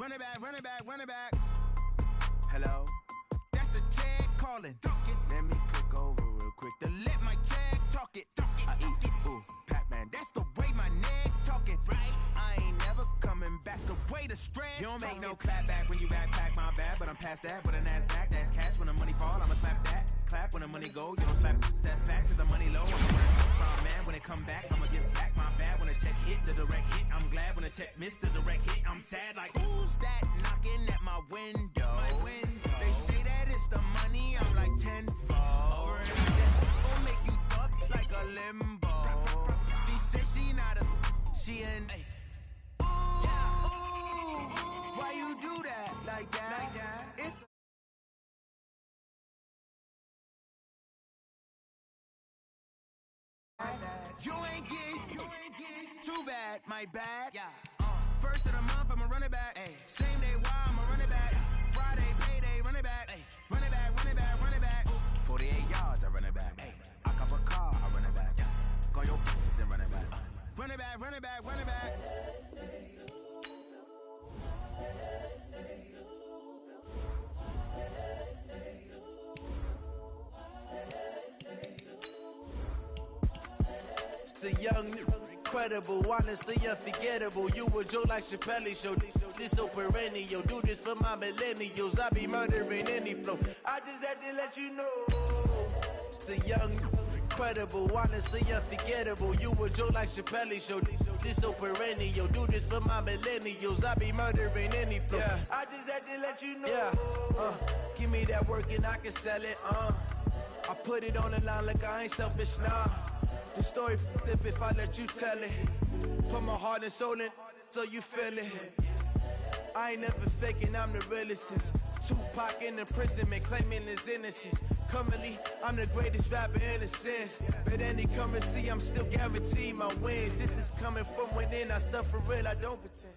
Run it back, run it back, run it back. Hello? That's the jag calling. Let me click over real quick to let my jag talk it. I eat it. Ooh, Pac-Man, that's the way my neck talking. Right? I ain't never coming back away to stress. You don't make no clap back when you backpack, my bad. But I'm past that with a NASDAQ. That's cash when the money fall. I'ma slap that. Clap when the money go. You don't slap. That's facts. If the money low, I'm man. When it come back, I'ma give back my bad. When the check hit, the direct hit. I'm glad when the check missed the direct hit. I'm sad like, who's that knocking at my window? They say that it's the money. I'm like tenfold. That's gonna make you fuck like a limbo. She said she not a. She an. Why you do that like that? It's you ain't get too bad, my bad. Yeah. First of the month, I'ma run it back. Ay. Same day, why I'ma run it back. Friday, payday, run it back. Ay. Run it back, run it back, run it back. 48 yards, I run it back. Ay. I cop a car, I run it back. Yeah. Go your then run it back. Run it back, run it back, run it back. The young, incredible, honestly unforgettable. You a Joe like Chappelle show. This so perennial. Do this for my millennials. I be murdering any flow. I just had to let you know. It's the young, incredible, honestly unforgettable. You a Joe like Chappelle show. This so perennial. Do this for my millennials. I be murdering any flow. Yeah. I just had to let you know. Yeah. Give me that work and I can sell it. I put it on the line like I ain't selfish, nah. The story flip if I let you tell it. Put my heart and soul in so you feel it. I ain't never faking, I'm the realest since Tupac in imprisonment, claiming his innocence. Currently, I'm the greatest rapper in a sense. But any currency, I'm still guaranteed my wins. This is coming from within, I stuff for real, I don't pretend.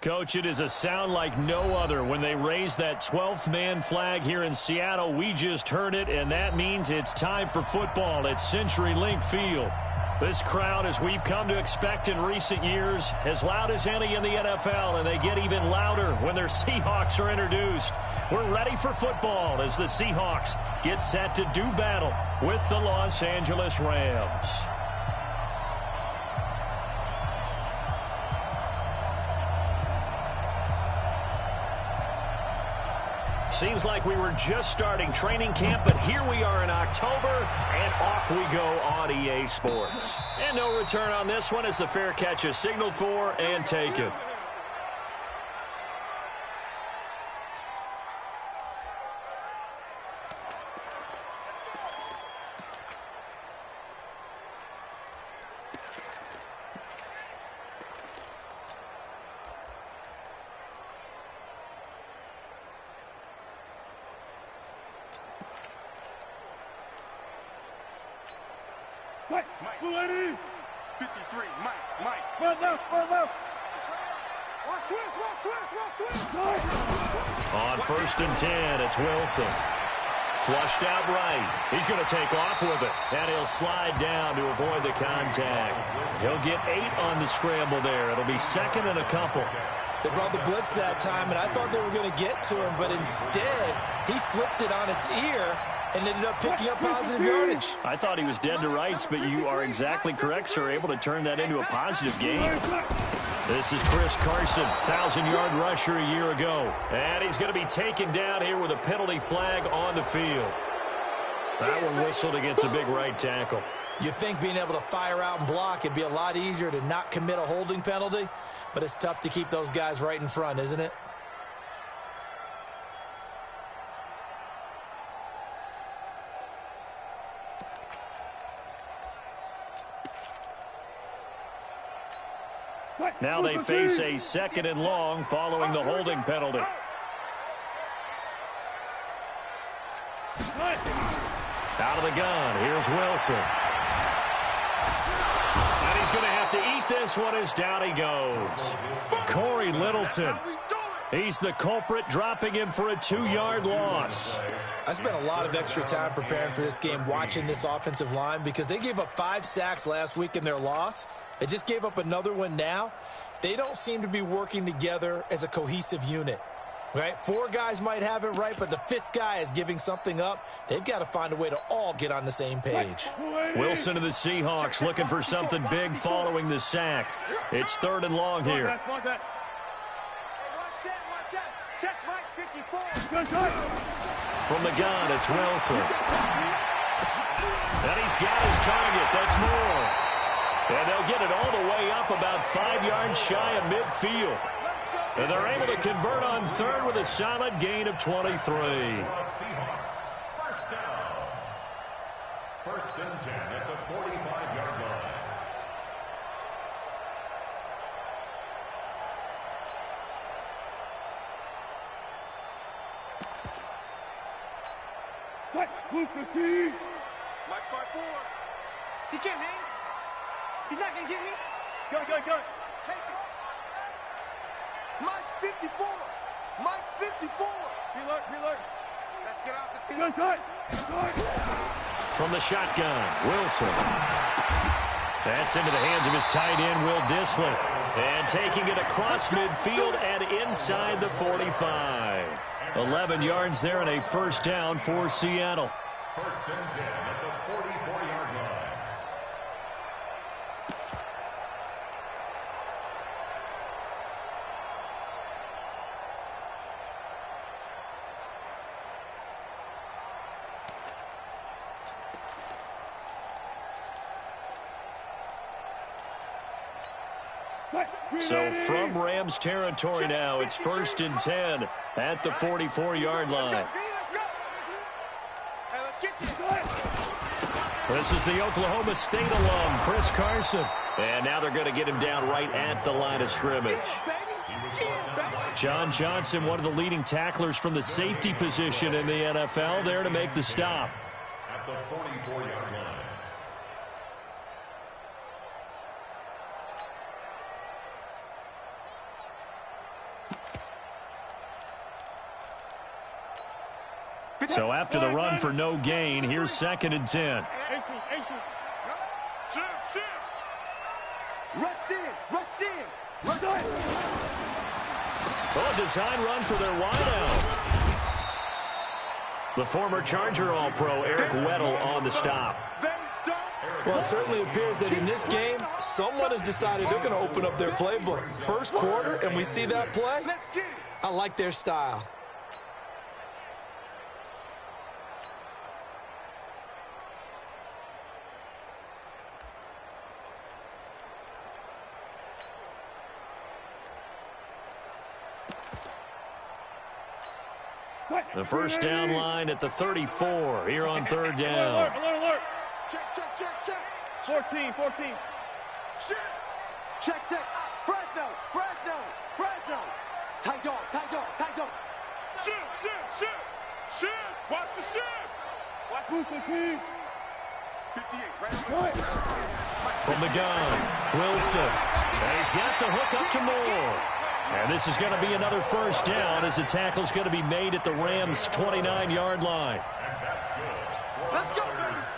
Coach, it is a sound like no other when they raise that 12th man flag here in Seattle. We just heard it, and that means it's time for football at CenturyLink Field. This crowd, as we've come to expect in recent years, as loud as any in the NFL, and they get even louder when their Seahawks are introduced. We're ready for football as the Seahawks get set to do battle with the Los Angeles Rams. Seems like we were just starting training camp, but here we are in October, and off we go on EA Sports. And no return on this one as the fair catch is signaled for and taken. Mike, 53, Mike. Further. Watch twist. On 1st and 10, it's Wilson. Flushed out right. He's going to take off with it. And he'll slide down to avoid the contact. He'll get 8 on the scramble there. It'll be 2nd and a couple. They brought the blitz that time, and I thought they were going to get to him, but instead, he flipped it on its ear and ended up picking up positive yardage. I thought he was dead to rights, but you are exactly correct, sir. Able to turn that into a positive gain. This is Chris Carson, 1,000-yard rusher a year ago. And he's going to be taken down here with a penalty flag on the field. That one whistled against a big right tackle. You'd think being able to fire out and block, it'd be a lot easier to not commit a holding penalty, but it's tough to keep those guys right in front, isn't it? Now they face a 2nd and long following the holding penalty. Out of the gun, here's Wilson. And he's going to have to eat this one as down he goes. Corey Littleton. He's the culprit, dropping him for a 2-yard loss. I spent a lot of extra time preparing for this game, watching this offensive line, because they gave up 5 sacks last week in their loss. They just gave up another one now. they don't seem to be working together as a cohesive unit. Right? 4 guys might have it right, but the 5th guy is giving something up. They've got to find a way to all get on the same page. Wilson of the Seahawks looking for something big following the sack. It's 3rd and long here. From the gun, it's Wilson. And he's got his target. That's Moore. And they'll get it all the way up about 5 yards shy of midfield. And they're able to convert on 3rd with a solid gain of 23. Seahawks, first down. 1st and 10 at the 45-yard line. Move 15. Mike 5-4. He can't hang. He's not going to get me. Go. Take it. Mike's 54. Mike's 54. Reload. Let's get off the field. Good. From the shotgun, Wilson. That's into the hands of his tight end, Will Dissler. And taking it across midfield and inside the 45. 11 yards there and a first down for Seattle. 1st and 10 at the 44-yard line. So from Rams territory now, it's 1st and 10 at the 44-yard line. This is the Oklahoma State alum, Chris Carson. And now they're going to get him down right at the line of scrimmage. John Johnson, one of the leading tacklers from the safety position in the NFL, there to make the stop. At the 44-yard line. So after the run for no gain, here's 2nd and 10. Rush in. Well, a design run for their wideout. The former Charger All-Pro Eric Weddle on the stop. Well, it certainly appears that in this game, someone has decided they're going to open up their playbook. First quarter, and we see that play. I like their style. The first down line at the 34 here on 3rd down. Alert. Check. 14. Check. Fresno. Tight dog. Shit. Watch the shit. Move 15. 58, right? From the gun, Wilson. And he's got the hook up to Moore. And this is going to be another first down as the tackle's going to be made at the Rams' 29-yard line. Let's go.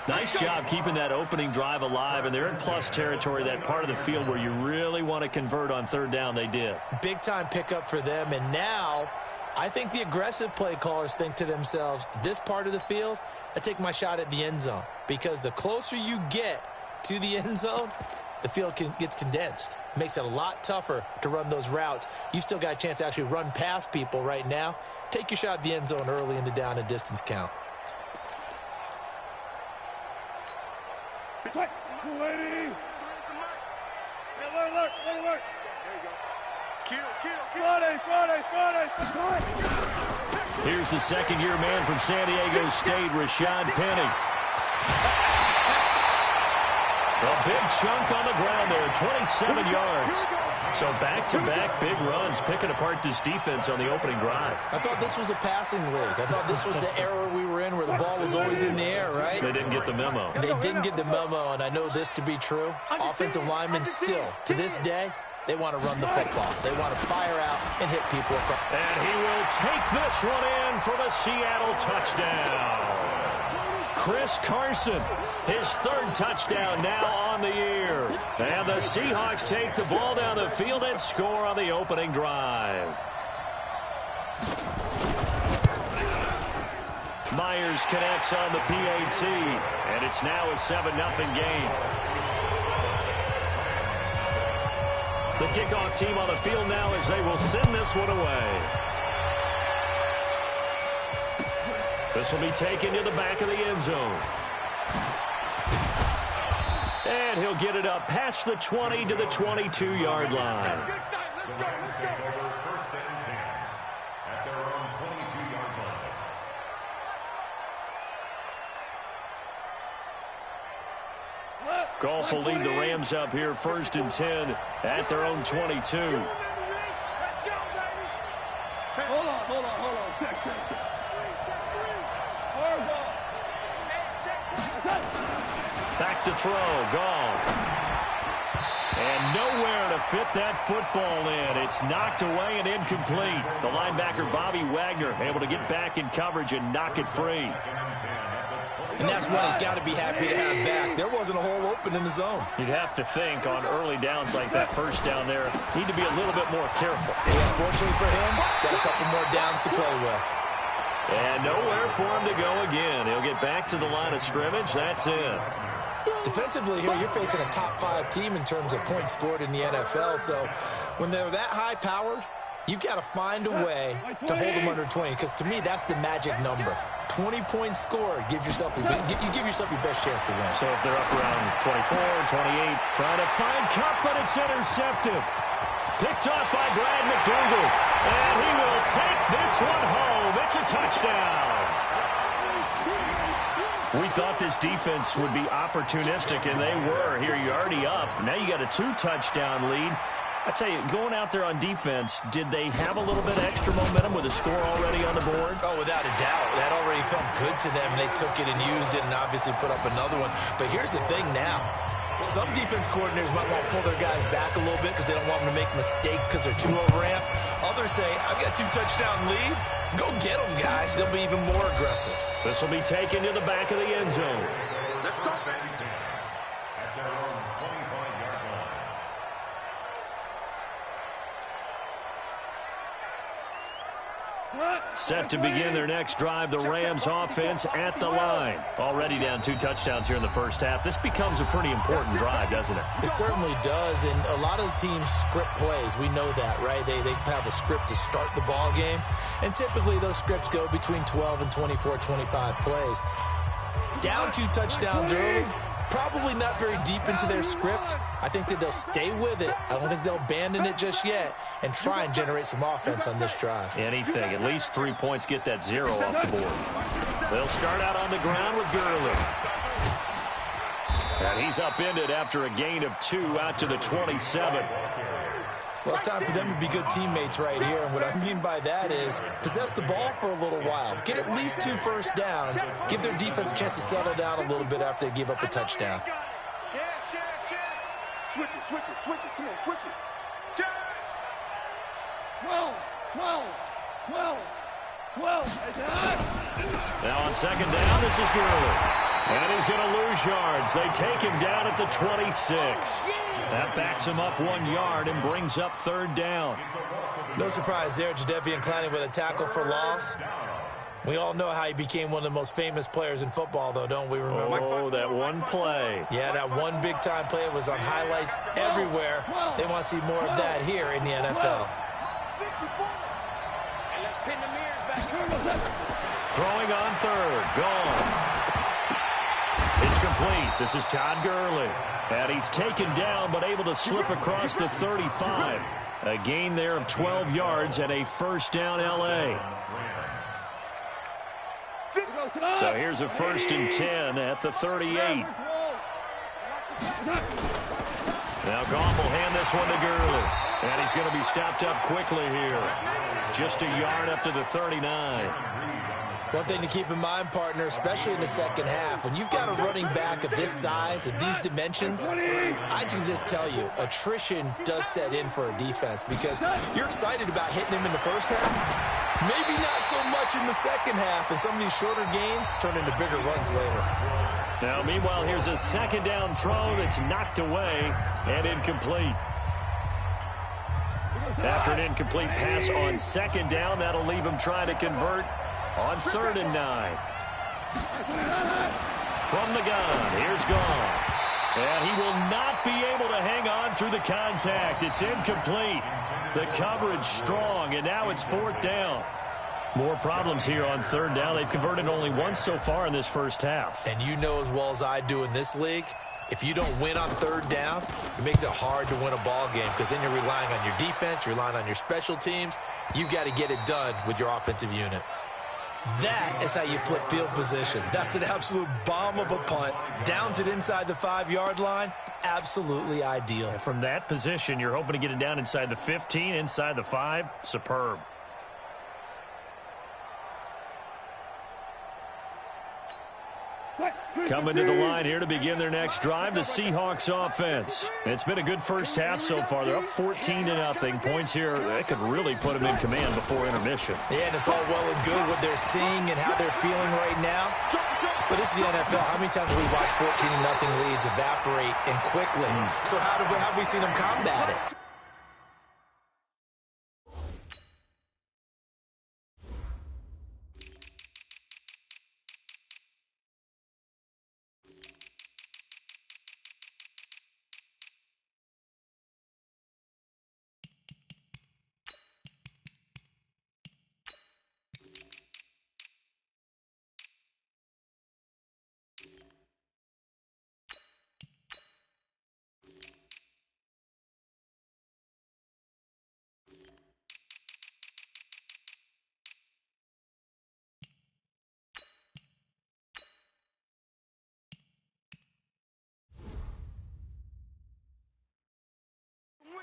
Nice job keeping that opening drive alive, and they're in plus territory, that part of the field where you really want to convert on 3rd down. They did. Big-time pickup for them, and now I think the aggressive play callers think to themselves, this part of the field, I take my shot at the end zone, because the closer you get to the end zone, the field gets condensed. Makes it a lot tougher to run those routes. You still got a chance to actually run past people right now. Take your shot at the end zone early in the down and distance count. Lady. Alert. There you go. Kill. Friday. Here's the second-year man from San Diego State, Rashad Penny. A big chunk on the ground there, 27 yards. So back-to-back big runs, picking apart this defense on the opening drive. I thought this was a passing league. I thought this was the era we were in where the ball was always in the air, right? They didn't get the memo. They didn't get the memo, and I know this to be true. Offensive linemen still, to this day, they want to run the football. They want to fire out and hit people across. And he will take this one in for the Seattle touchdown. Chris Carson. His third touchdown now on the year. And the Seahawks take the ball down the field and score on the opening drive. Myers connects on the PAT, and it's now a 7-0 game. The kickoff team on the field now as they will send this one away. This will be taken to the back of the end zone. And he'll get it up past the 20 to the 22-yard line. The Rams take over 1st and 10 at their own 22-yard line. Goff will lead the Rams up here 1st and 10 at their own 22. Hold on. Check. Back to throw. Goff. And nowhere to fit that football in. It's knocked away and incomplete. The linebacker, Bobby Wagner, able to get back in coverage and knock it free. And that's one he's got to be happy to have back. There wasn't a hole open in the zone. You'd have to think on early downs like that first down there, need to be a little bit more careful. And unfortunately for him, got a couple more downs to play with. And nowhere for him to go again. He'll get back to the line of scrimmage. That's it. Defensively here, you're facing a top-5 team in terms of points scored in the NFL. So when they're that high-powered, you've got to find a way to hold them under 20. Because to me, that's the magic number. 20 points scored. You give yourself your best chance to win. So if they're up around 24, 28, trying to find Cup, but it's intercepted. Picked off by Brad McDougal. And he will take this one home. It's a touchdown. We thought this defense would be opportunistic, and they were. Here, you're already up. Now you got a 2-touchdown lead. I tell you, going out there on defense, did they have a little bit of extra momentum with a score already on the board? Oh, without a doubt. That already felt good to them, and they took it and used it and obviously put up another one. But here's the thing now. Some defense coordinators might want to pull their guys back a little bit because they don't want them to make mistakes because they're too overamped. Others say, I've got a 2-touchdown lead. Go get them, guys. They'll be even more aggressive. This will be taken to the back of the end zone. Set to begin their next drive, the Rams offense at the line. Already down 2 touchdowns here in the first half. This becomes a pretty important drive, doesn't it? It certainly does, and a lot of the teams script plays. We know that, right? They have a script to start the ball game, and typically those scripts go between 12 and 24, 25 plays. Down 2 touchdowns early, probably not very deep into their script. I think that they'll stay with it. I don't think they'll abandon it just yet and try and generate some offense on this drive. Anything. At least 3 points, get that 0 off the board. They'll start out on the ground with Gurley. And he's upended after a gain of 2 out to the 27. Well, it's time for them to be good teammates right here. And what I mean by that is possess the ball for a little while. Get at least 2 first downs. Give their defense a chance to settle down a little bit after they give up a touchdown. Switch it. Come on, switch it. 12. Now on second down, this is Gurley. And he's going to lose yards. They take him down at the 26. That backs him up 1 yard and brings up 3rd down. No surprise there, Jadeveon Clowney with a tackle for loss. We all know how he became one of the most famous players in football, though, don't we remember? Oh, that one play. Yeah, that one big-time play was on highlights everywhere. They want to see more of that here in the NFL. Throwing on 3rd. Gone. It's complete. This is Todd Gurley. And he's taken down but able to slip across the 35. A gain there of 12 yards and a 1st down L.A. So here's a 1st and 10 at the 38. Now Goff will hand this one to Gurley. And he's going to be stopped up quickly here. Just a yard up to the 39. One thing to keep in mind, partner, especially in the second half, when you've got a running back of this size, of these dimensions, I can just tell you, attrition does set in for a defense because you're excited about hitting him in the first half. Maybe not so much in the second half, and some of these shorter gains turn into bigger runs later. Now, meanwhile, here's a second down throw that's knocked away and incomplete. After an incomplete pass on second down, that'll leave him trying to convert on 3rd and 9. From the gun, here's Goff. And he will not be able to hang on through the contact. It's incomplete. The coverage strong, and now it's 4th down. More problems here on 3rd down. They've converted only once so far in this first half. And you know as well as I do in this league, if you don't win on 3rd down, it makes it hard to win a ball game because then you're relying on your defense, you're relying on your special teams. You've got to get it done with your offensive unit. That is how you flip field position. That's an absolute bomb of a punt. Downs it inside the 5-yard line. Absolutely ideal. And from that position, you're hoping to get it down inside the 15, inside the 5. Superb. Coming to the line here to begin their next drive, the Seahawks offense. It's been a good first half so far. They're up 14-0. Points here, that could really put them in command before intermission. Yeah, and it's all well and good what they're seeing and how they're feeling right now. But this is the NFL. How many times have we watched 14-0 leads evaporate and quickly? So how have we seen them combat it?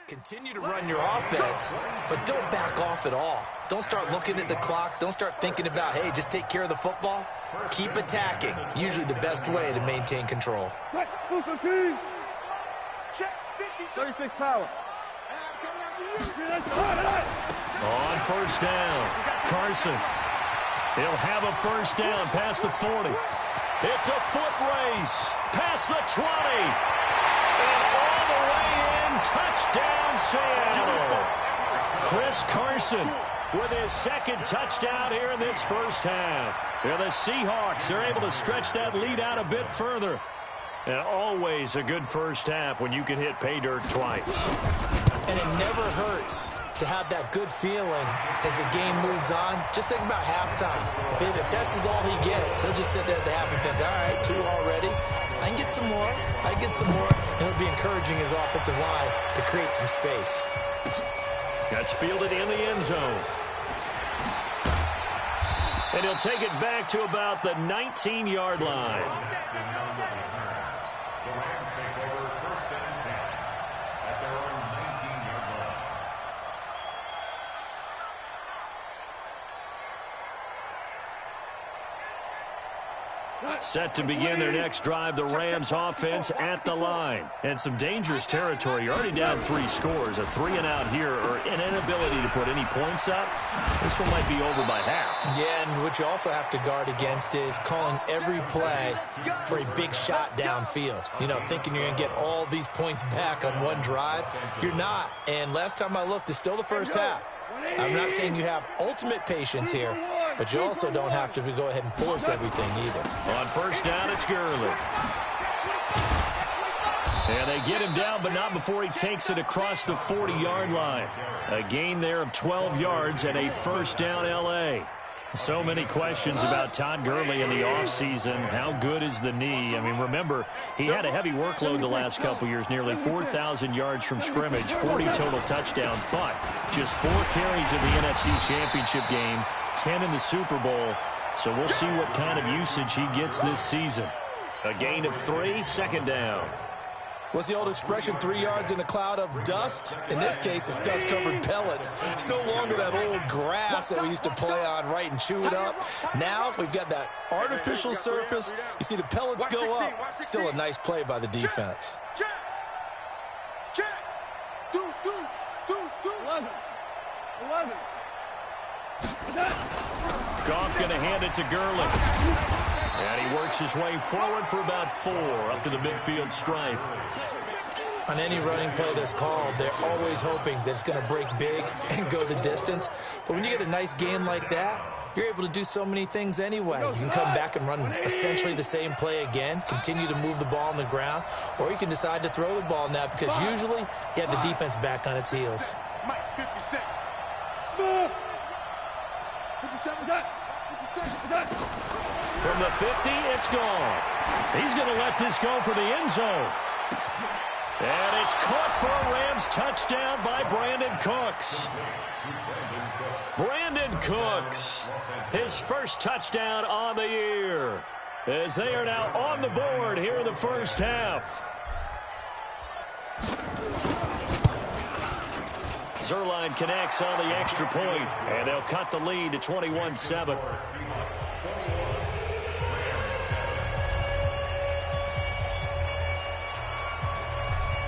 Continue to run your offense, but don't back off at all. Don't start looking at the clock. Don't start thinking about, hey, just take care of the football. Keep attacking. Usually the best way to maintain control. 36 power. On 1st down, Carson. He'll have a 1st down past the 40. It's a foot race past the 20. And all the way in, touchdown Seattle. Chris Carson with his 2nd touchdown here in this first half. And the Seahawks are able to stretch that lead out a bit further. And always a good first half when you can hit pay dirt twice. And it never hurts to have that good feeling as the game moves on. Just think about halftime. If that's all he gets, he'll just sit there at the half and think, all right, 2 already. I can get some more. I can get some more. And it'll be encouraging his offensive line to create some space. That's fielded in the end zone. And he'll take it back to about the 19-yard line. The Rams take over 1st and 10 at their own 19-yard line. Set to begin their next drive, the Rams offense at the line. And some dangerous territory. You're already down 3 scores. A 3-and-out here or an inability to put any points up. This one might be over by half. Yeah, and what you also have to guard against is calling every play for a big shot downfield. You know, thinking you're going to get all these points back on one drive. You're not. And last time I looked, it's still the first half. I'm not saying you have ultimate patience here, but you also don't have to go ahead and force everything either. On 1st down, it's Gurley. And they get him down, but not before he takes it across the 40-yard line. A gain there of 12 yards and a 1st down L.A. So many questions about Todd Gurley in the offseason. How good is the knee? I mean, remember, he had a heavy workload the last couple years, nearly 4,000 yards from scrimmage, 40 total touchdowns, but just 4 carries in the NFC Championship game, 10 in the Super Bowl. So we'll see what kind of usage he gets this season. A gain of 3, 2nd down. What's the old expression, 3 yards in a cloud of dust? In this case, it's dust-covered pellets. It's no longer that old grass that we used to play on, right, and chew it up. Now we've got that artificial surface. You see the pellets go up. Still a nice play by the defense. Goff going to hand it to Gurley. And he works his way forward for about 4 up to the midfield stripe. On any running play that's called, they're always hoping that it's going to break big and go the distance. But when you get a nice game like that, you're able to do so many things anyway. You can come back and run essentially the same play again, continue to move the ball on the ground, or you can decide to throw the ball now because usually you have the defense back on its heels. From the 50, it's Goff. He's going to let this go for the end zone. And it's caught for a Rams touchdown by Brandon Cooks. Brandon Cooks, his first touchdown on the year, as they are now on the board here in the first half. Zerline connects on the extra point, and they'll cut the lead to 21-7.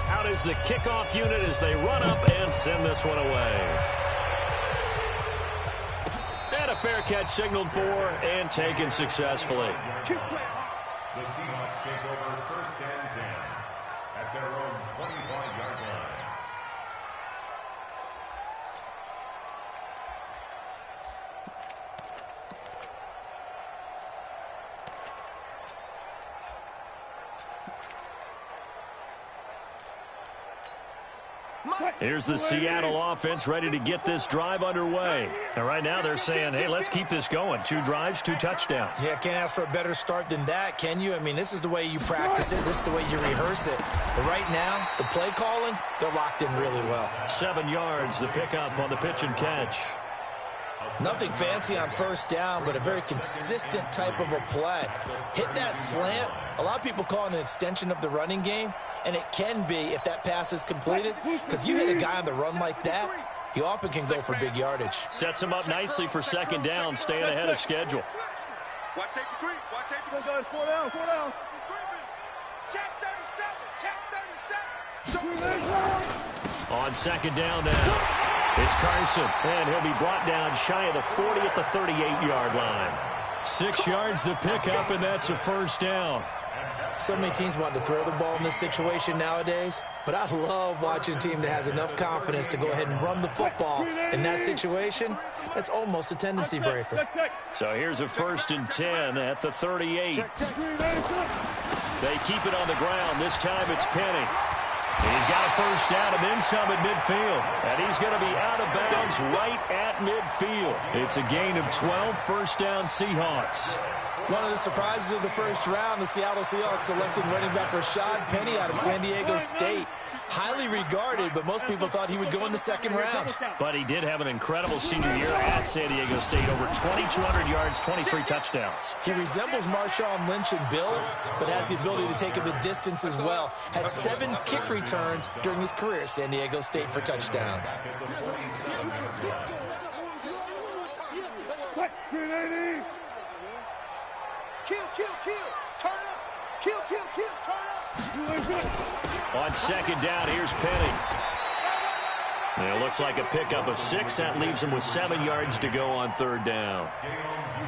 Out is the kickoff unit as they run up and send this one away. And a fair catch signaled for and taken successfully. The Seahawks take over 1st and 10 at their own 25-yard line. Here's the Seattle offense ready to get this drive underway. And right now they're saying, hey, let's keep this going. 2 drives, 2 touchdowns. Yeah, can't ask for a better start than that, can you? I mean, this is the way you practice it. This is the way you rehearse it. But right now, the play calling, they're locked in really well. 7 yards, the pickup on the pitch and catch. Nothing fancy on 1st down, but a very consistent type of a play. Hit that slant. A lot of people call it an extension of the running game. And it can be if that pass is completed, because you hit a guy on the run like that, he often can go for big yardage. Sets him up nicely for 2nd down, staying ahead of schedule. Watch safety creep. Watch safety creep. 4 down. 4 down. Check 37. On 2nd down now, it's Carson, and he'll be brought down shy of the 40 at the 38-yard line. 6 yards the pickup, and that's a 1st down. So many teams want to throw the ball in this situation nowadays, but I love watching a team that has enough confidence to go ahead and run the football in that situation. That's almost a tendency breaker. So here's a 1st and 10 at the 38. They keep it on the ground. This time it's Penny. He's got a 1st down and then some at midfield. And he's going to be out of bounds right at midfield. It's a gain of 12, 1st down Seahawks. One of the surprises of the 1st round, the Seattle Seahawks selected running back Rashad Penny out of San Diego State. Highly regarded, but most people thought he would go in the 2nd round. But he did have an incredible senior year at San Diego State. Over 2,200 yards, 23 touchdowns. He resembles Marshawn Lynch in build, but has the ability to take it the distance as well. Had 7 kick returns during his career at San Diego State for touchdowns. Kill. Turn up. Kill. Turn up. On 2nd down, here's Penny. And it looks like a pickup of 6. That leaves him with 7 yards to go on 3rd down.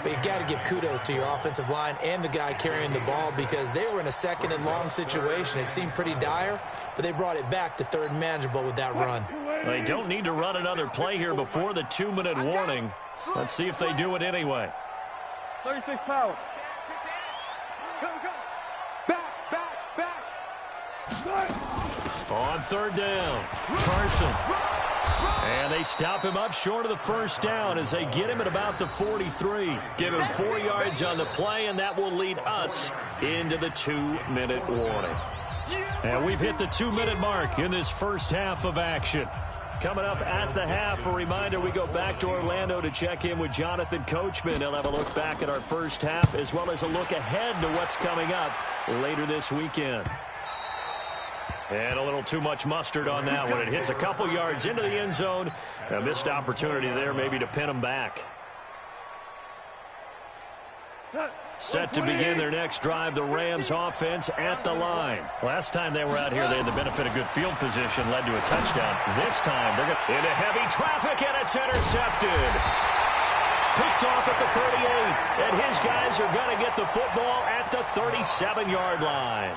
But you got to give kudos to your offensive line and the guy carrying the ball because they were in a 2nd and long situation. It seemed pretty dire, but they brought it back to 3rd and manageable with that run. They don't need to run another play here before the 2-minute warning. Let's see if they do it anyway. 36 power. On 3rd down, Carson. And they stop him up short of the 1st down as they get him at about the 43. Give him 4 yards on the play, and that will lead us into the 2-minute warning. And we've hit the 2-minute mark in this first half of action. Coming up at the half, a reminder, we go back to Orlando to check in with Jonathan Coachman. He'll have a look back at our first half as well as a look ahead to what's coming up later this weekend. And a little too much mustard on that one. It hits a couple yards into the end zone. A missed opportunity there maybe to pin them back. Set to begin their next drive, the Rams offense at the line. Last time they were out here, they had the benefit of good field position, led to a touchdown. This time, they're going into heavy traffic, and it's intercepted. Picked off at the 38, and his guys are going to get the football at the 37-yard line.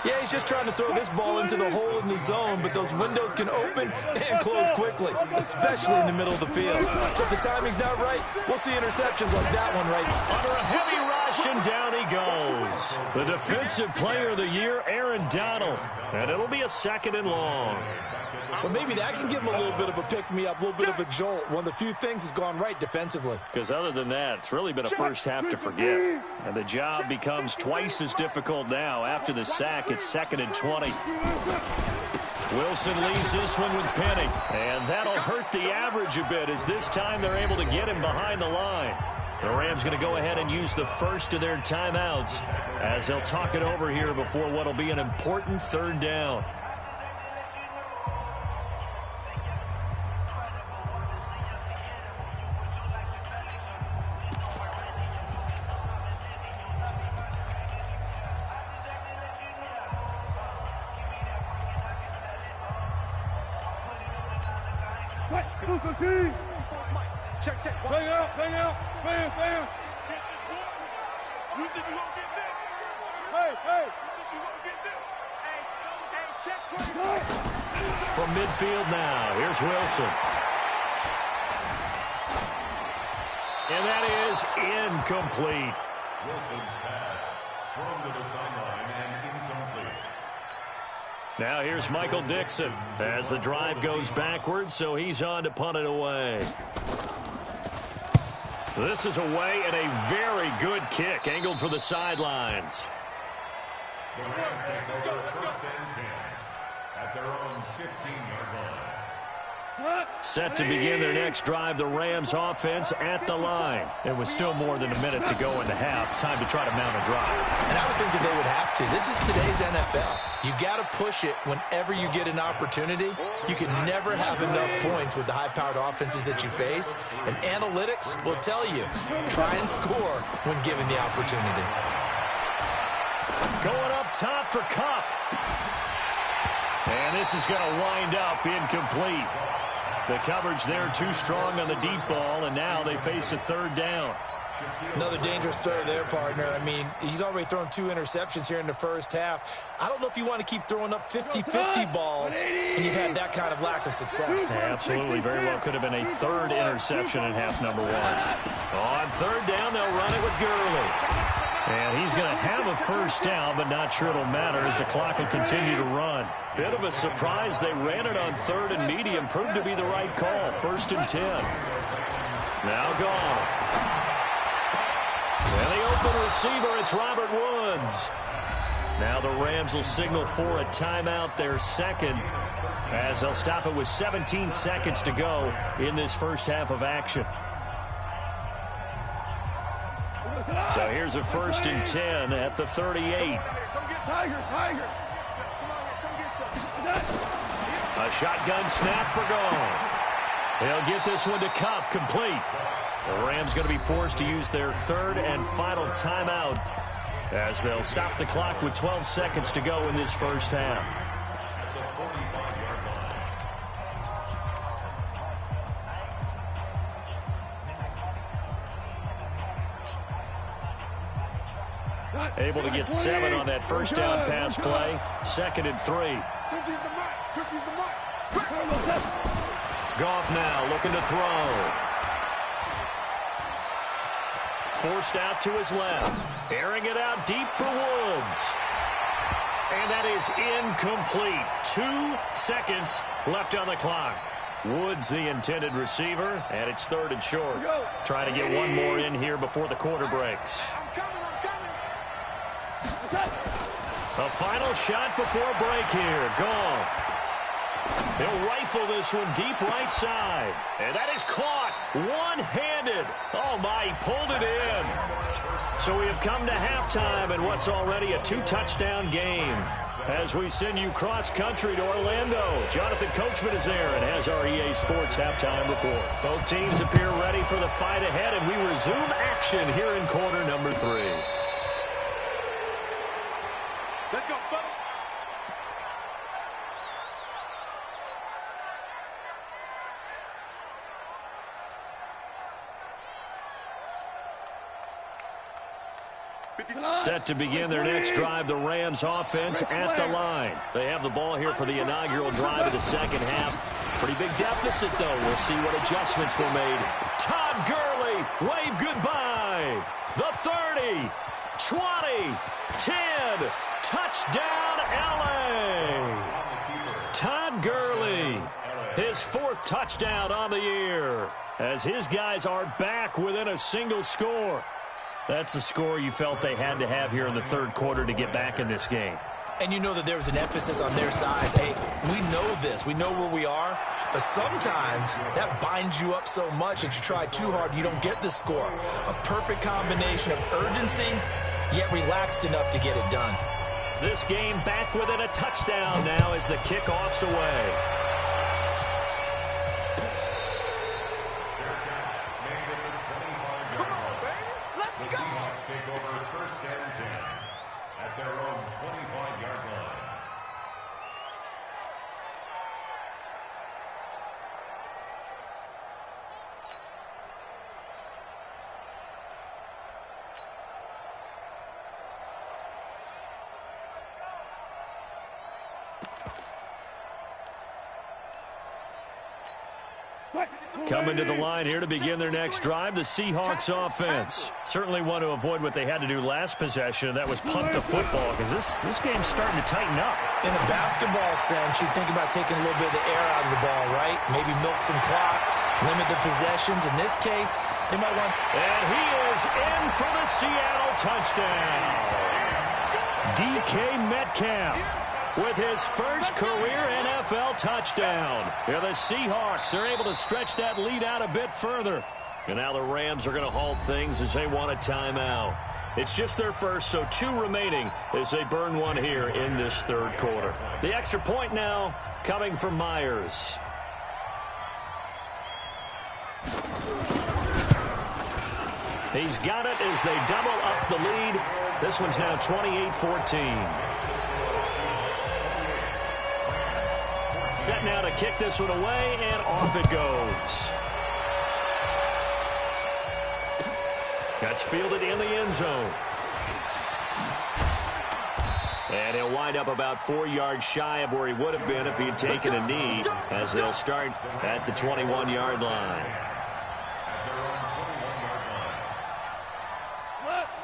Yeah, he's just trying to throw this ball into the hole in the zone, but those windows can open and close quickly, especially in the middle of the field. So if the timing's not right, we'll see interceptions like that one right. Under a heavy rush, and down he goes. The defensive player of the year, Aaron Donald. And it'll be a 2nd and long. But maybe that can give him a little bit of a pick-me-up, a little bit of a jolt. One of the few things has gone right defensively. Because other than that, it's really been a first half to forget. And the job becomes twice as difficult now. After the sack, it's 2nd and 20. Wilson leaves this one with Penny. And that'll hurt the average a bit, as this time they're able to get him behind the line. The Rams going to go ahead and use the first of their timeouts as they'll talk it over here before what will be an important 3rd down. Check. Bang out. Bam. You think you gonna get this? Hey. You think you gonna get this? Hey, check. From midfield now, here's Wilson. And that is incomplete. Wilson's pass thrown to the sideline and incomplete. Now here's Michael Dixon as the drive goes backwards, so he's on to punt it away. This is away, and a very good kick angled for the sidelines. The Rams take over 1st and 10 at their own 15-yard line. Set to begin their next drive, the Rams offense at the line. It was still more than a minute to go in the half. Time to try to mount a drive. And I would think that they would have to. This is today's NFL. You got to push it whenever you get an opportunity. You can never have enough points with the high-powered offenses that you face. And analytics will tell you, try and score when given the opportunity. Going up top for Kupp. And this is going to wind up incomplete. The coverage there too strong on the deep ball, and now they face a 3rd down. Another dangerous throw there, partner. I mean, he's already thrown 2 interceptions here in the first half. I don't know if you want to keep throwing up 50-50 balls and you've had that kind of lack of success. Yeah, absolutely. Very well could have been a 3rd interception in half number 1. On 3rd down, they'll run it with Gurley. And he's going to have a 1st down, but not sure it'll matter as the clock will continue to run. Bit of a surprise. They ran it on 3rd and medium. Proved to be the right call. 1st and 10. Now gone. And the open receiver, it's Robert Woods. Now the Rams will signal for a timeout, their 2nd, as they'll stop it with 17 seconds to go in this first half of action. So here's a 1st and 10 at the 38. A shotgun snap for Goff. They'll get this one to Kupp, complete. The Rams going to be forced to use their 3rd and final timeout as they'll stop the clock with 12 seconds to go in this first half. Able to get 7 on that 1st down pass play. 2nd and 3. Goff now looking to throw. Forced out to his left. Airing it out deep for Woods. And that is incomplete. 2 seconds left on the clock. Woods the intended receiver, and it's 3rd and short. Trying to get one more in here before the quarter breaks. A final shot before break here. Goff. He'll rifle this one deep right side. And that is caught one-handed. Oh, my, he pulled it in. So we have come to halftime in what's already a 2-touchdown game. As we send you cross-country to Orlando, Jonathan Coachman is there and has our EA Sports halftime report. Both teams appear ready for the fight ahead, and we resume action here in quarter number 3. Let's go, buddy. Set to begin their next drive, the Rams offense at the line. They have the ball here for the inaugural drive of the second half. Pretty big deficit, though. We'll see what adjustments were made. Todd Gurley, wave goodbye. The 30, 20, 10, touchdown, LA. Todd Gurley, his 4th touchdown on the year, as his guys are back within a single score. That's the score you felt they had to have here in the third quarter to get back in this game. And you know that there was an emphasis on their side. Hey, we know this. We know where we are. But sometimes that binds you up so much that you try too hard, you don't get the score. A perfect combination of urgency, yet relaxed enough to get it done. This game back within a touchdown now as the kickoff's away. Take over 1st and 10 at their own 25-yard line. Coming to the line here to begin their next drive, the Seahawks offense. Certainly want to avoid what they had to do last possession, and that was punt the football, because this game's starting to tighten up. In a basketball sense, you think about taking a little bit of the air out of the ball, right? Maybe milk some clock, limit the possessions. In this case, they might want... And he is in for the Seattle touchdown. DK Metcalf with his first career NFL touchdown. Here the Seahawks are able to stretch that lead out a bit further. And now the Rams are going to halt things as they want a timeout. It's just their first, so 2 remaining as they burn one here in this third quarter. The extra point now coming from Myers. He's got it as they double up the lead. This one's now 28-14. Set now to kick this one away, and off it goes. That's fielded in the end zone. And he'll wind up about 4 yards shy of where he would have been if he had taken a knee, as they'll start at the 21-yard line.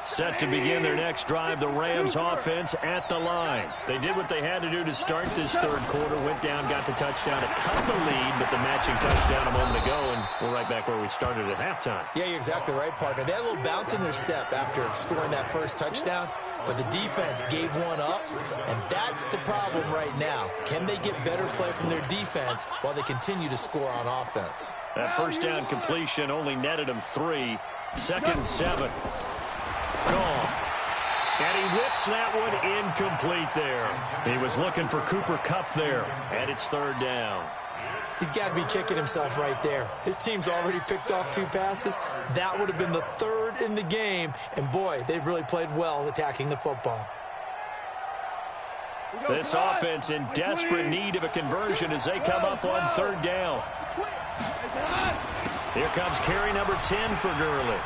Set to begin their next drive, the Rams offense at the line. They did what they had to do to start this third quarter, went down, got the touchdown to cut the lead, but the matching touchdown a moment ago, and we're right back where we started at halftime. Yeah, you're exactly right, partner. They had a little bounce in their step after scoring that first touchdown, but the defense gave one up, and that's the problem right now. Can they get better play from their defense while they continue to score on offense? That first down completion only netted him 3. 2nd and 7. Gone. And he whips that one incomplete there. He was looking for Cooper Kupp there, and it's 3rd down. He's got to be kicking himself right there. His team's already picked off 2 passes. That would have been the 3rd in the game, and boy, they've really played well attacking the football. This offense in desperate need of a conversion as they come up on 3rd down. Here comes carry number 10 for Gurley.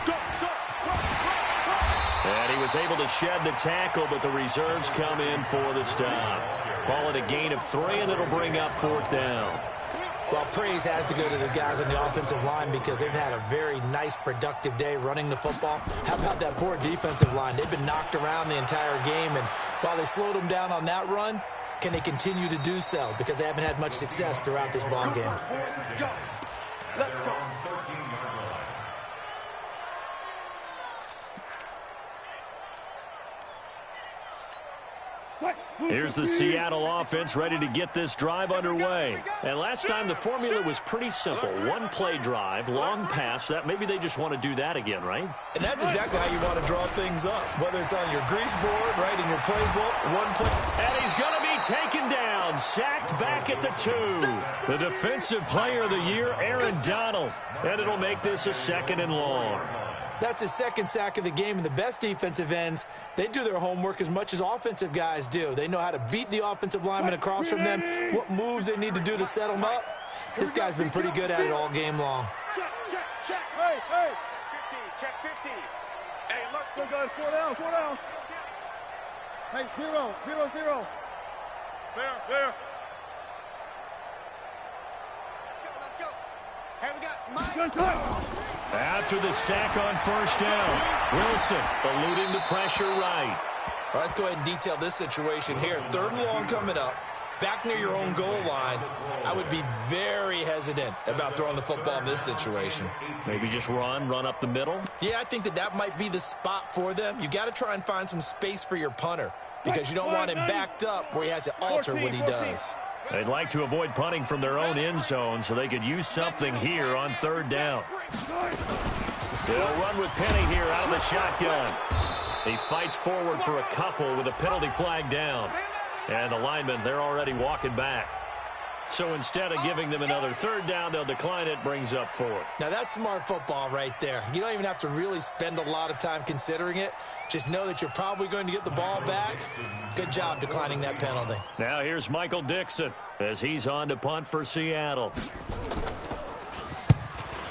And he was able to shed the tackle, but the reserves come in for the stop. Call it a gain of 3, and it'll bring up 4th down. Well, praise has to go to the guys on the offensive line because they've had a very nice, productive day running the football. How about that poor defensive line? They've been knocked around the entire game, and while they slowed them down on that run, can they continue to do so? Because they haven't had much success throughout this ball game. Let's go. Here's the Seattle offense ready to get this drive underway. And last time the formula was pretty simple. One play drive, long pass. That maybe they just want to do that again, right? And that's exactly how you want to draw things up. Whether it's on your grease board, right, in your playbook, one play. And he's going to be taken down, sacked back at the 2. The defensive player of the year, Aaron Donald. And it'll make this a 2nd and long. That's his 2nd sack of the game, and the best defensive ends, they do their homework as much as offensive guys do. They know how to beat the offensive lineman across from them, what moves they need to do to set them up. This guy's been pretty good at it all game long. Check, check, check. Hey, hey. 15, check 15. Hey, look, guys, 4 down, 4 down. Hey, 0, 0, 0. There. Let's go. Hey, we got Mike. After the sack on 1st down, Wilson eluding the pressure right. Well, let's go ahead and detail this situation here. 3rd and long coming up, back near your own goal line. I would be very hesitant about throwing the football in this situation. Maybe just run up the middle? Yeah, I think that might be the spot for them. You got to try and find some space for your punter because you don't want him backed up where he has to alter what he does. They'd like to avoid punting from their own end zone so they could use something here on 3rd down. They'll run with Penny here out of the shotgun. He fights forward for a couple with a penalty flag down. And the linemen, they're already walking back. So instead of giving them another 3rd down, they'll decline it, brings up 4. Now that's smart football right there. You don't even have to really spend a lot of time considering it. Just know that you're probably going to get the ball back. Good job declining that penalty. Now here's Michael Dixon as he's on to punt for Seattle.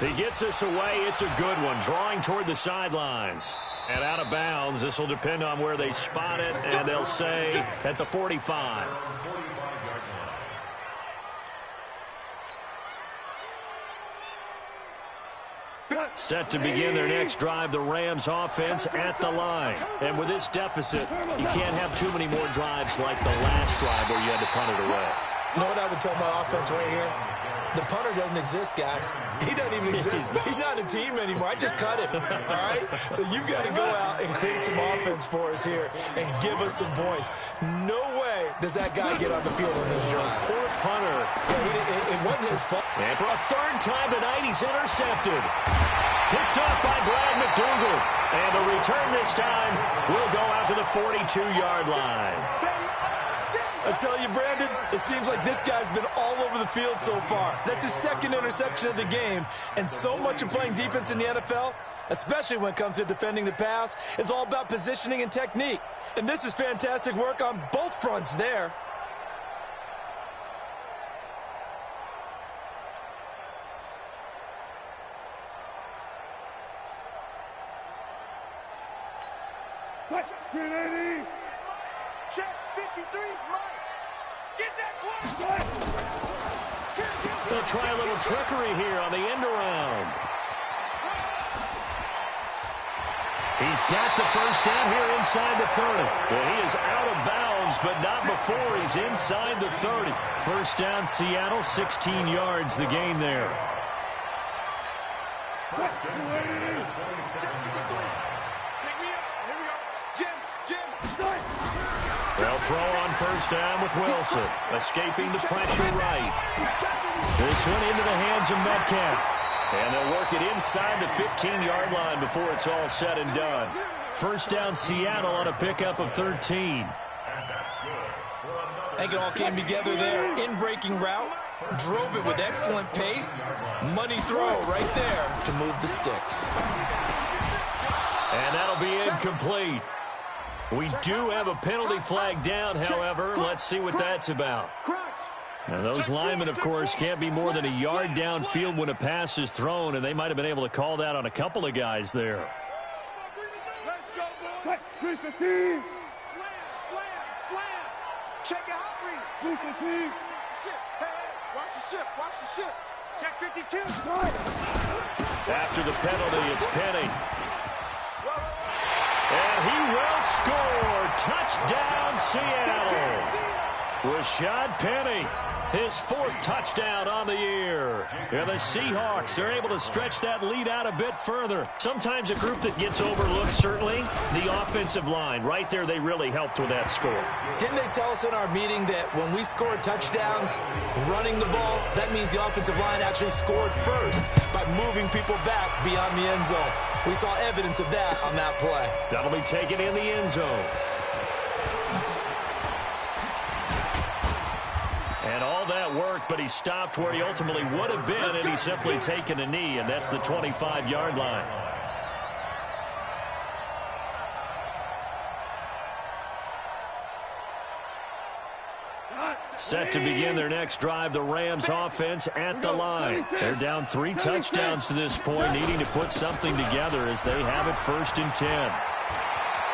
He gets this away. It's a good one, drawing toward the sidelines. And out of bounds, this will depend on where they spot it, and they'll say at the 45. Set to begin their next drive, the Rams offense at the line. And with this deficit, you can't have too many more drives like the last drive where you had to punt it away. You know what I would tell my offense right here? The punter doesn't exist, guys. He doesn't even exist. He's not a team anymore. I just cut him, all right? So you've got to go out and create some offense for us here and give us some points. No way does that guy get on the field on this drive. Poor punter. Yeah, it wasn't his fault. And for a 3rd time tonight, he's intercepted. Picked off by Brad McDougal. And the return this time will go out to the 42-yard line. I tell you, Brandon, it seems like this guy's been all over the field so far. That's his 2nd interception of the game. And so much of playing defense in the NFL, especially when it comes to defending the pass, is all about positioning and technique. And this is fantastic work on both fronts there. Check 53's Mike. Get that one. They'll try a little trickery here on the end around. He's got the 1st down here inside the 30. Well, he is out of bounds, but not before he's inside the 30. 1st down, Seattle, 16 yards, the gain there. They'll throw on 1st down with Wilson, escaping the pressure right. This one into the hands of Metcalf. And they'll work it inside the 15-yard line before it's all said and done. 1st down, Seattle on a pickup of 13. I think it all came together there. In-breaking route, drove it with excellent pace. Money throw right there to move the sticks. And that'll be incomplete. We do have a penalty flag down, however. Let's see what that's about. Now, those linemen, of course, can't be more than a yard downfield when a pass is thrown, and they might have been able to call that on a couple of guys there. Let's go, boys. 315. Slam. Check your hot read. 315. Ship. Hey, watch the ship. Check 52. After the penalty, it's Penny. And he will score. Touchdown, Seattle. Rashad Penny, his 4th touchdown on the year. And the Seahawks are able to stretch that lead out a bit further. Sometimes a group that gets overlooked, certainly, the offensive line. Right there, they really helped with that score. Didn't they tell us in our meeting that when we score touchdowns running the ball, that means the offensive line actually scored first by moving people back beyond the end zone? We saw evidence of that on that play. That'll be taken in the end zone. And all that work, but he stopped where he ultimately would have been, and he's simply taken a knee, and that's the 25-yard line. Set to begin their next drive, the Rams offense at the line. They're down 3 touchdowns to this point, needing to put something together as they have it 1st and 10.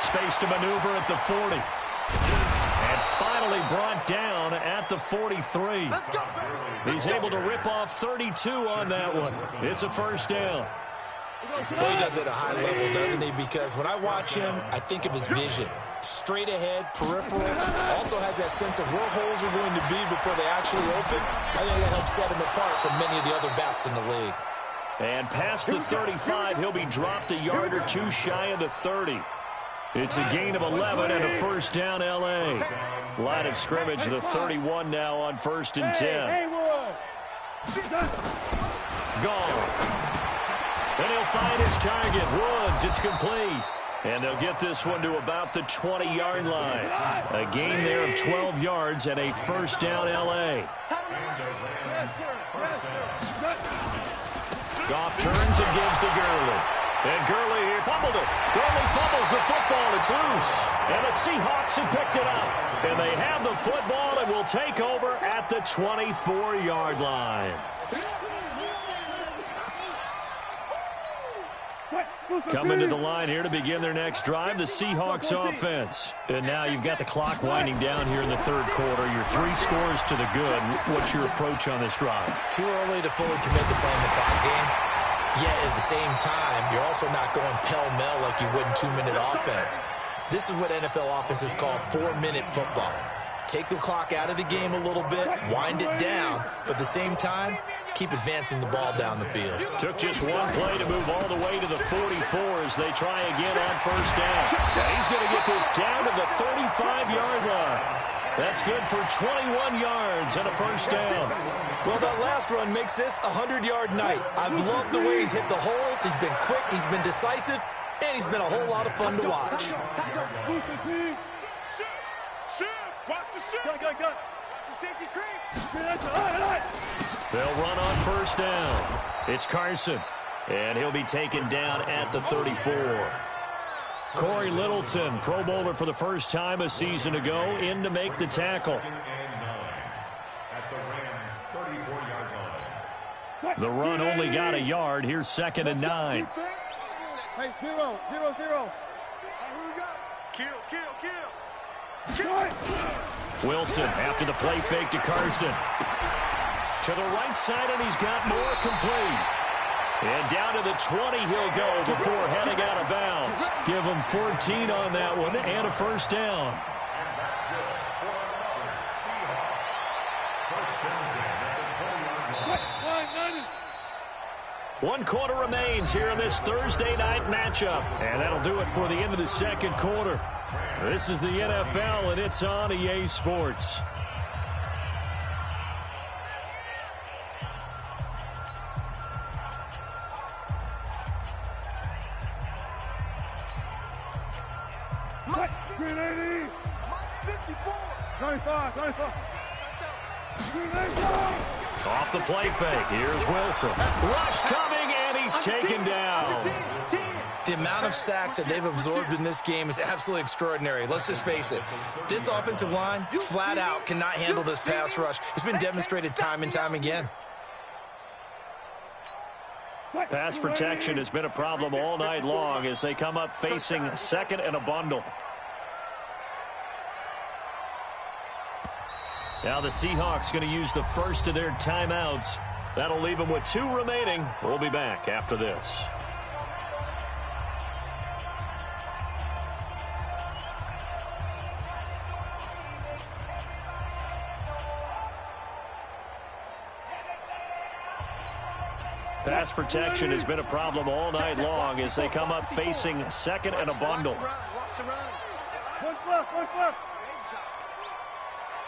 Space to maneuver at the 40. And finally brought down at the 43. He's able to rip off 32 on that one. It's a 1st down. Well, he does it at a high level, doesn't he? Because when I watch him, I think of his vision. Straight ahead, peripheral. Also has that sense of where holes are going to be before they actually open. I think that helps set him apart from many of the other backs in the league. And past the 35, he'll be dropped a yard or 2 shy of the 30. It's a gain of 11 and a 1st down, L.A. Line of scrimmage, the 31 now on 1st and 10. Gone. And he'll find his target, Woods. It's complete. And they'll get this one to about the 20-yard line. A gain there of 12 yards and a 1st down, L.A. Goff turns and gives to Gurley. And Gurley, he fumbled it. Gurley fumbles the football. It's loose. And the Seahawks have picked it up. And they have the football and will take over at the 24-yard line. Coming to the line here to begin their next drive, the Seahawks offense. And now you've got the clock winding down here in the 3rd quarter. You're 3 scores to the good. What's your approach on this drive? Too early to fully commit to playing the clock game. Yet at the same time, you're also not going pell-mell like you would in 2-minute offense. This is what NFL offenses call 4-minute football. Take the clock out of the game a little bit, wind it down, but at the same time, keep advancing the ball down the field. Took just one play to move all the way to the 44 as they try again on 1st down. Now he's going to get this down to the 35-yard line. That's good for 21 yards and a 1st down. Well, that last run makes this a 100-yard night. I've loved the way he's hit the holes. He's been quick, he's been decisive, and he's been a whole lot of fun to watch. They'll run on 1st down. It's Carson, and he'll be taken down at the 34. Corey Littleton, Pro Bowler for the first time a season ago, in to make the tackle. The run only got a yard. Here's 2nd and 9. Hey, 0, 0, 0. Kill. Wilson after the play fake to Carson. To the right side, and he's got more complete. And down to the 20 he'll go before heading out of bounds. Give him 14 on that one and a 1st down. One quarter remains here in this Thursday night matchup. And that'll do it for the end of the 2nd quarter. This is the NFL, and it's on EA Sports. Green 80. 54. 25. 25. Green 80. Off the play fake. Here's Wilson. Rush coming, and he's taken down. The amount of sacks that they've absorbed in this game is absolutely extraordinary. Let's just face it. This offensive line, flat out, cannot handle this pass rush. It's been demonstrated time and time again. Pass protection has been a problem all night long as they come up facing 2nd and a bundle. Now the Seahawks going to use the first of their timeouts. That'll leave them with 2 remaining. We'll be back after this. Pass protection has been a problem all night long as they come up facing second and a bundle. Watch the run. One fluff.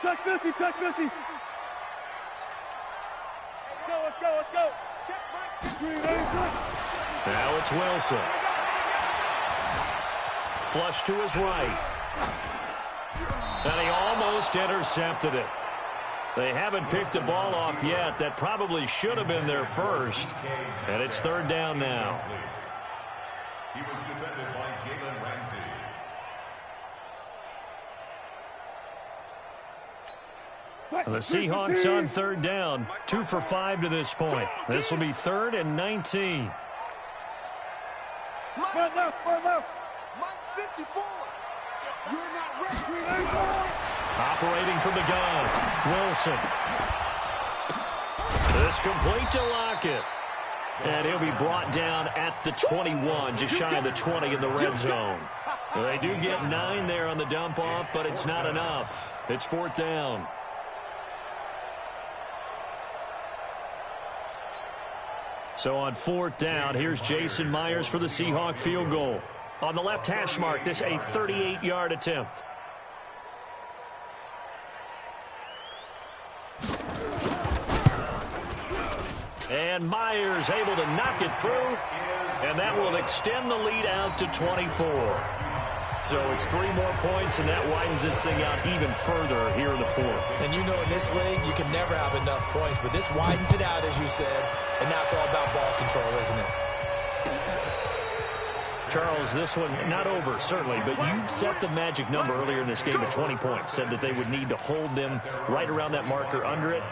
Check 50, check 50. Let's go. Now it's Wilson. Flush to his right. And he almost intercepted it. They haven't picked a ball off yet. That probably should have been their first. And it's third down now. He was defended by Jalen Ramsey. The Seahawks on third down. 2 for 5 to this point. This will be 3rd and 19. Far left. Mike 54. You're not ready. Operating from the gun. Wilson. This complete to Lockett. And he'll be brought down at the 21, just shy of the 20 in the red zone. They do get 9 there on the dump off, but it's not enough. It's 4th down. So on 4th down, here's Jason Myers for the Seahawk field goal. On the left hash mark, this a 38-yard attempt. And Myers able to knock it through, and that will extend the lead out to 24. So it's 3 more points, and that widens this thing out even further here in the 4th. And you know in this league, you can never have enough points, but this widens it out, as you said, and now it's all about ball control, isn't it? Charles, this one not over, certainly, but you set the magic number earlier in this game at 20 points, said that they would need to hold them right around that marker under it.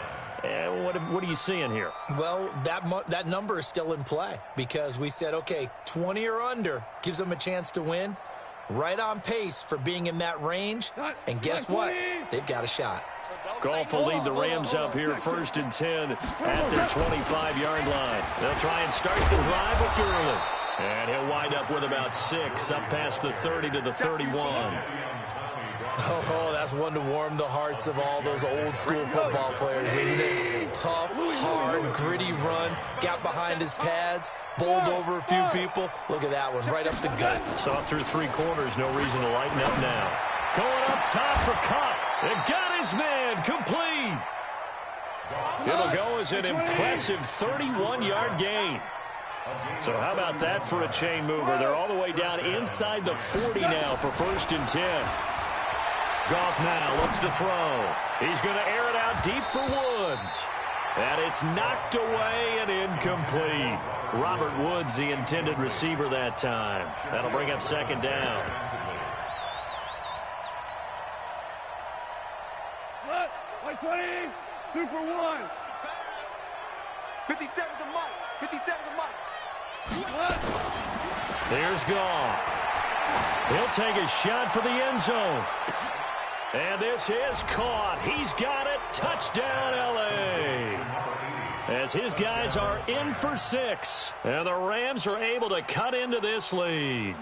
What are you seeing here? Well, that number is still in play because we said, okay, 20 or under gives them a chance to win. Right on pace for being in that range. And guess what? They've got a shot. Goff will lead the Rams up here 1st and 10 at their 25-yard line. They'll try and start the drive with Gurley. And he'll wind up with about 6 up past the 30 to the 31. Oh, that's one to warm the hearts of all those old-school football players, isn't it? Tough, hard, gritty run, got behind his pads, bowled over a few people. Look at that one, right up the gut. Saw through 3 quarters, no reason to lighten up now. Going up top for Cup. And got his man complete. It'll go as an impressive 31-yard gain. So how about that for a chain mover? They're all the way down inside the 40 now for 1st and 10. Goff now looks to throw. He's going to air it out deep for Woods. And it's knocked away and incomplete. Robert Woods, the intended receiver that time. That'll bring up 2nd down. What? 20, 2 for 1. 57 to Mike. 57 to Mike. What? There's Goff. He'll take a shot for the end zone. And this is caught. He's got it. Touchdown, L.A. As his guys are in for 6. And the Rams are able to cut into this lead.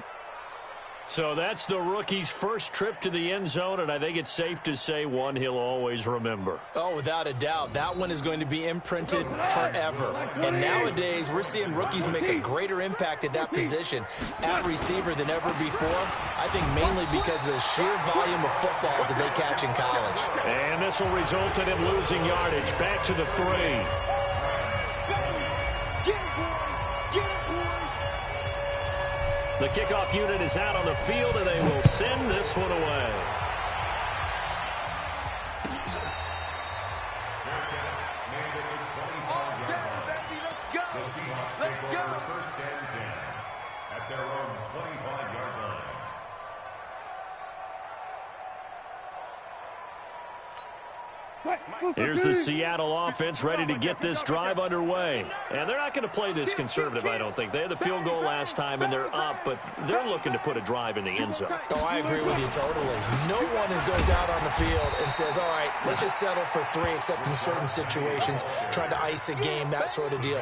So that's the rookie's first trip to the end zone, and I think it's safe to say one he'll always remember. Oh, without a doubt. That one is going to be imprinted forever. And nowadays, we're seeing rookies make a greater impact at that position at receiver than ever before. I think mainly because of the sheer volume of footballs that they catch in college. And this will result in him losing yardage. Back to the 3. The kickoff unit is out on the field, and they will send this one away. The Seahawks take over 1st and 10 at their own 25-yard line. Here's the Seattle offense ready to get this drive underway. And they're not going to play this conservative, I don't think. They had the field goal last time, and they're up, but they're looking to put a drive in the end zone. Oh, I agree with you totally. No one goes out on the field and says, all right, let's just settle for 3, except in certain situations, trying to ice a game, that sort of deal.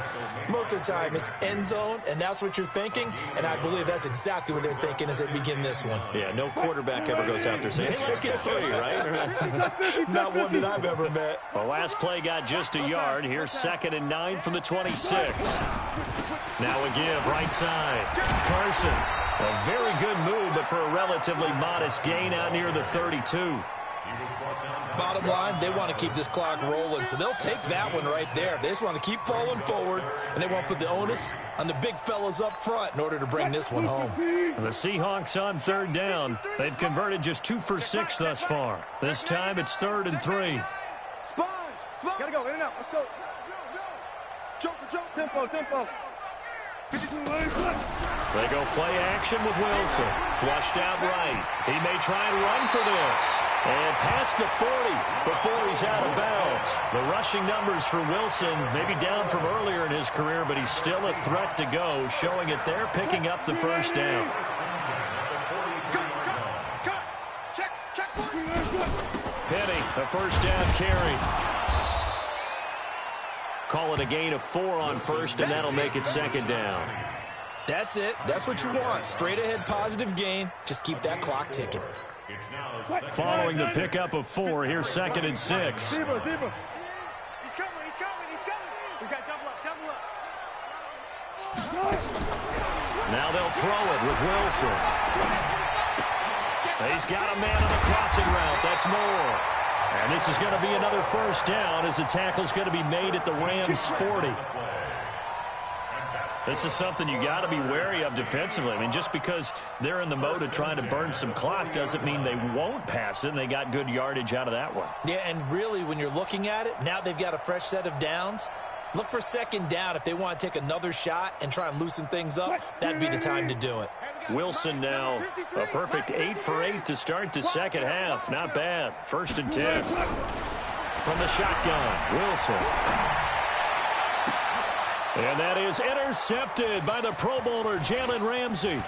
Most of the time, it's end zone, and that's what you're thinking, and I believe that's exactly what they're thinking as they begin this one. Yeah, no quarterback ever goes out there saying, hey, let's get 3, right? Not one that I've ever met. The last play got just a yard. Here's 2nd and 9 from the 26. Now a give, right side. Carson. A very good move, but for a relatively modest gain out near the 32. Bottom line, they want to keep this clock rolling, so they'll take that one right there. They just want to keep falling forward, and they want to put the onus on the big fellas up front in order to bring this one home. The Seahawks on 3rd down. They've converted just 2 for 6 thus far. This time it's 3rd and 3. Sponge. Gotta go, in and out. Let's go. Jump. Tempo. They go play action with Wilson. Flushed out right. He may try and run for this. And past the 40 before he's out of bounds. The rushing numbers for Wilson maybe down from earlier in his career, but he's still a threat to go, showing it there, picking up the 1st down. Check. Penny, a 1st down carry. Call it a gain of 4 on 1st, and that'll make it 2nd down. That's it. That's what you want. Straight ahead positive gain. Just keep that clock ticking. Following the pickup of 4, here's 2nd and 6. He's coming. We got double up. Now they'll throw it with Wilson. He's got a man on the crossing route. That's Moore. And this is going to be another 1st down as the tackle's going to be made at the Rams' 40. This is something you got to be wary of defensively. I mean, just because they're in the mode of trying to burn some clock doesn't mean they won't pass it, and they got good yardage out of that one. Yeah, and really, when you're looking at it, now they've got a fresh set of downs. Look for 2nd down. If they want to take another shot and try and loosen things up, that'd be the time to do it. Wilson now a perfect 8 for 8 to start the 2nd half. Not bad. 1st and 10. From the shotgun, Wilson. And that is intercepted by the Pro Bowler, Jalen Ramsey.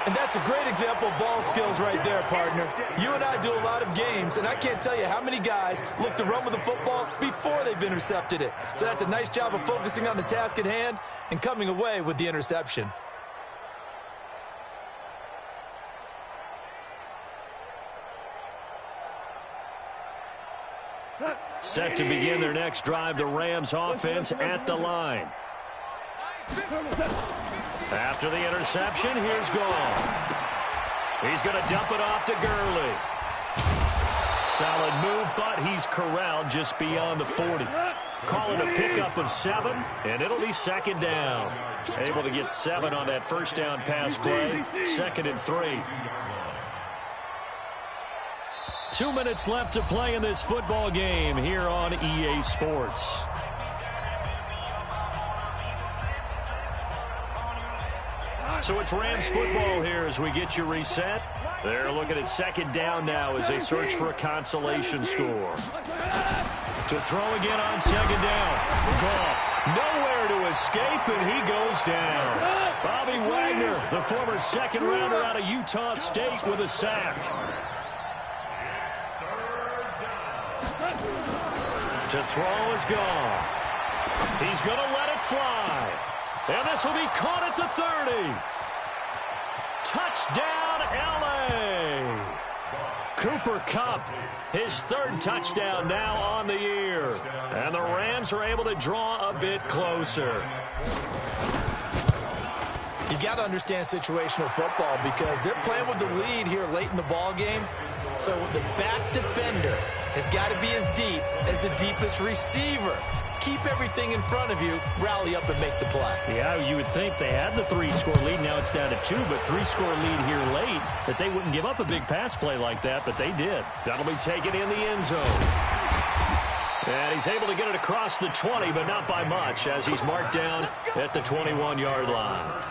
And that's a great example of ball skills right there, partner. You and I do a lot of games, and I can't tell you how many guys look to run with the football before they've intercepted it. So that's a nice job of focusing on the task at hand and coming away with the interception. Set to begin their next drive, the Rams offense at the line. After the interception, here's Goff. He's going to dump it off to Gurley. Solid move, but he's corralled just beyond the 40. Call it a pickup of 7, and it'll be 2nd down. Able to get 7 on that 1st down pass play. 2nd and 3. 2 minutes left to play in this football game here on EA Sports. So it's Rams football here as we get you reset. They're looking at 2nd down now as they search for a consolation score. To throw again on 2nd down. Goff nowhere to escape, and he goes down. Bobby Wagner, the former 2nd rounder out of Utah State, with a sack. To throw is Goff. He's going to let it fly. And this will be caught at the 30. Touchdown, L.A. Cooper Kupp, his 3rd touchdown now on the year. And the Rams are able to draw a bit closer. You've got to understand situational football because they're playing with the lead here late in the ball game. So the back defender has got to be as deep as the deepest receiver. Keep everything in front of you, rally up and make the play. Yeah, you would think they had the 3-score lead. Now it's down to 2, but 3-score lead here late, that they wouldn't give up a big pass play like that, but they did. That'll be taken in the end zone. And he's able to get it across the 20, but not by much, as he's marked down at the 21-yard line.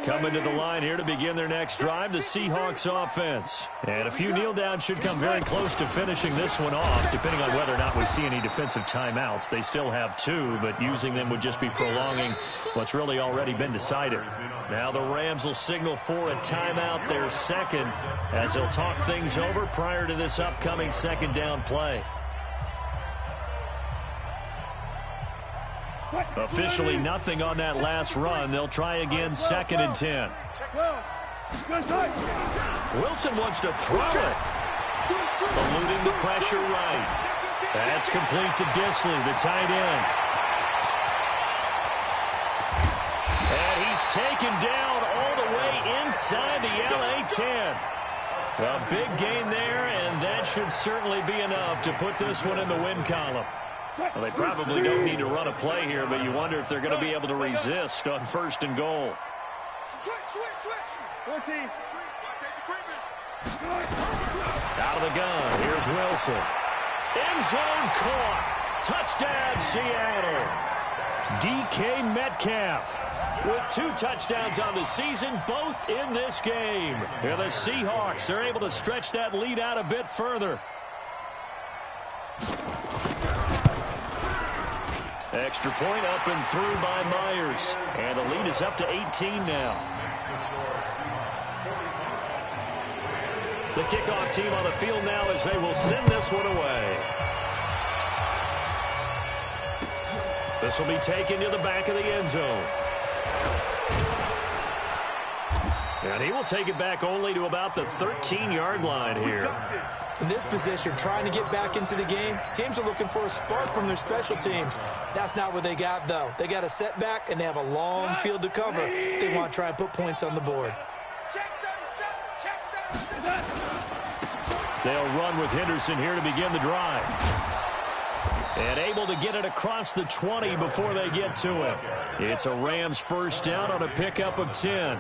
Coming to the line here to begin their next drive, the Seahawks offense. And a few kneel downs should come very close to finishing this one off, depending on whether or not we see any defensive timeouts. They still have 2, but using them would just be prolonging what's really already been decided. Now the Rams will signal for a timeout, their 2nd, as they'll talk things over prior to this upcoming 2nd down play. Officially nothing on that last run. They'll try again, 2nd and 10. Wilson wants to throw it. Eluding the pressure right. That's complete to Disley, the tight end. And he's taken down all the way inside the LA 10. A big gain there, and that should certainly be enough to put this one in the win column. Well, they probably don't need to run a play here, but you wonder if they're going to be able to resist on 1st and goal. Out of the gun, here's Wilson. End zone caught. Touchdown, Seattle. DK Metcalf with 2 touchdowns on the season, both in this game. And the Seahawks are able to stretch that lead out a bit further. Extra point up and through by Myers. And the lead is up to 18 now. The kickoff team on the field now as they will send this one away. This will be taken to the back of the end zone. And he will take it back only to about the 13-yard line here. In this position, trying to get back into the game, teams are looking for a spark from their special teams. That's not what they got, though. They got a setback, and they have a long field to cover if they want to try and put points on the board. They'll run with Henderson here to begin the drive. And able to get it across the 20 before they get to it. It's a Rams first down on a pickup of 10.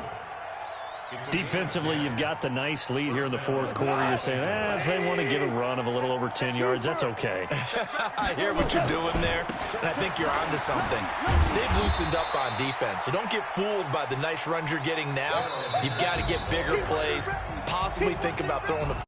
Defensively, you've got the nice lead here in the 4th quarter. You're saying, if they want to get a run of a little over 10 yards, that's okay. I hear what you're doing there, and I think you're onto something. They've loosened up on defense, so don't get fooled by the nice runs you're getting now. You've got to get bigger plays, possibly think about throwing the